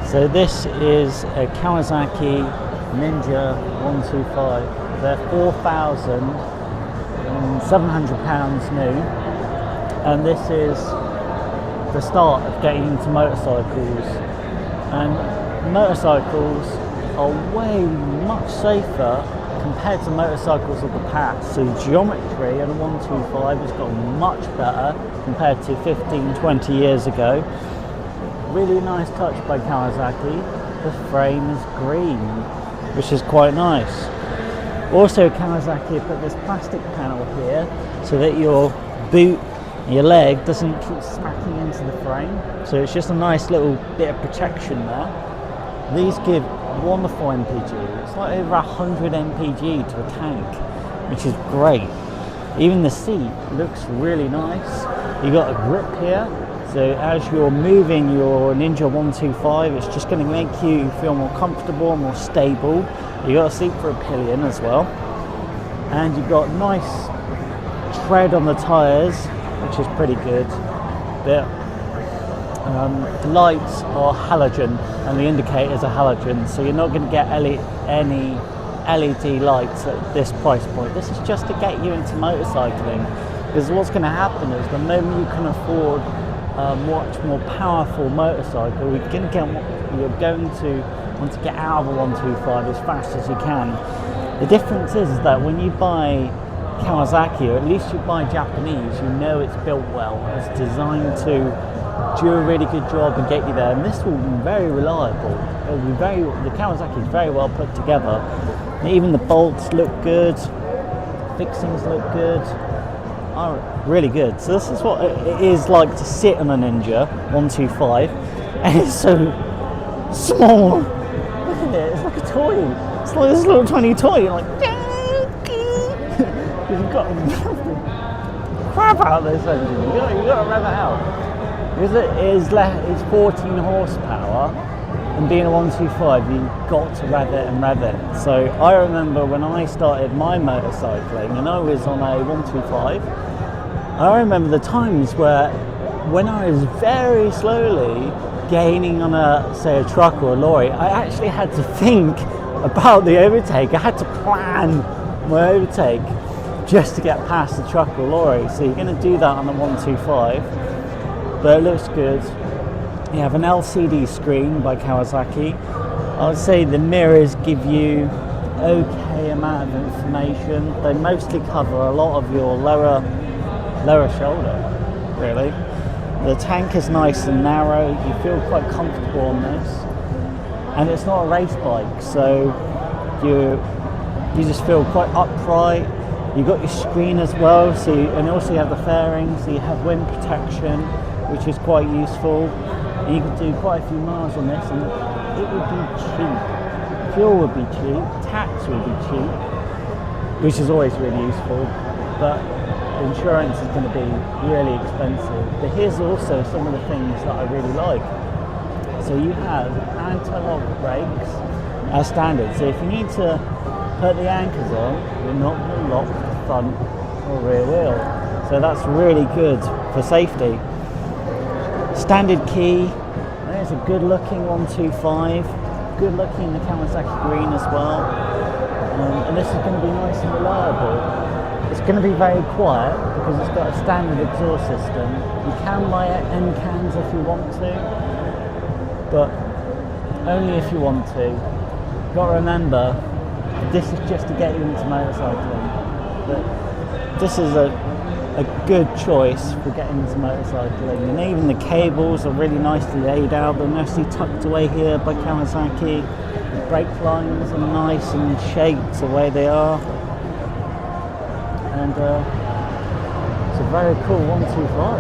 So this is a Kawasaki Ninja 125. They're £4,700 new, and this is the start of getting into motorcycles. And motorcycles are way much safer compared to motorcycles of the past. So geometry on a 125 has got much better compared to 15-20 years ago. Really nice touch by Kawasaki. The frame is green, which is quite nice. Also, Kawasaki put this plastic panel here so that your boot, your leg doesn't keep smacking into the frame. So it's just a nice little bit of protection there. These give wonderful MPG. It's like over 100 MPG to a tank, which is great. Even the seat looks really nice. You got a grip here. So as you're moving your Ninja 125, it's just going to make you feel more comfortable, more stable. You got a seat for a pillion as well, and you've got nice tread on the tyres, which is pretty good. The lights are halogen, and the indicators are halogen, so you're not going to get any LED lights at this price point. This is just to get you into motorcycling, because what's going to happen is the moment you can afford a much more powerful motorcycle, you're going to want to get out of a 125 as fast as you can. The difference is that when you buy Kawasaki, or at least you buy Japanese, you know it's built well. It's designed to do a really good job and get you there, and this will be very reliable. The Kawasaki is very well put together. Even the bolts look good, fixings look good. Are really good. So this is what it is like to sit on a Ninja 125, and it's so small. Look at it, it's like a toy. It's like this little tiny toy. You're like, you've got to rev the crap out of this engine. You've got to rev it out. Because it's 14 horsepower, and being a 125, you've got to rev it and rev it. So I remember when I started my motorcycling, and I was on a 125, I remember the times where when I was very slowly gaining on say a truck or a lorry, I actually had to think about the overtake. I had to plan my overtake just to get past the truck or lorry. So you're going to do that on a 125, but it looks good. You have an LCD screen by Kawasaki. I would say the mirrors give you okay amount of information. They mostly cover a lot of your lower shoulder, really. The tank is nice and narrow. You feel quite comfortable on this, and it's not a race bike, so you just feel quite upright. You got your screen as well, and also you have the fairings, so you have wind protection, which is quite useful. And you can do quite a few miles on this, and it would be cheap. Fuel would be cheap, tax would be cheap, which is always really useful, but insurance is going to be really expensive. But here's also some of the things that I really like. So you have anti-lock brakes as standard. So if you need to put the anchors on, you're not going to lock the front or rear wheel. So that's really good for safety. Standard key. There's a good looking 125. Good looking in the Kawasaki green as well. And this is going to be nice and reliable. It's going to be very quiet because it's got a standard exhaust system. You can buy end cans if you want to, but only if you want to. You've got to remember, this is just to get you into motorcycling. But this is a good choice for getting into motorcycling. And even the cables are really nicely laid out. They're nicely tucked away here by Kawasaki. The brake lines are nice and shaped the way they are. And it's a very cool 125.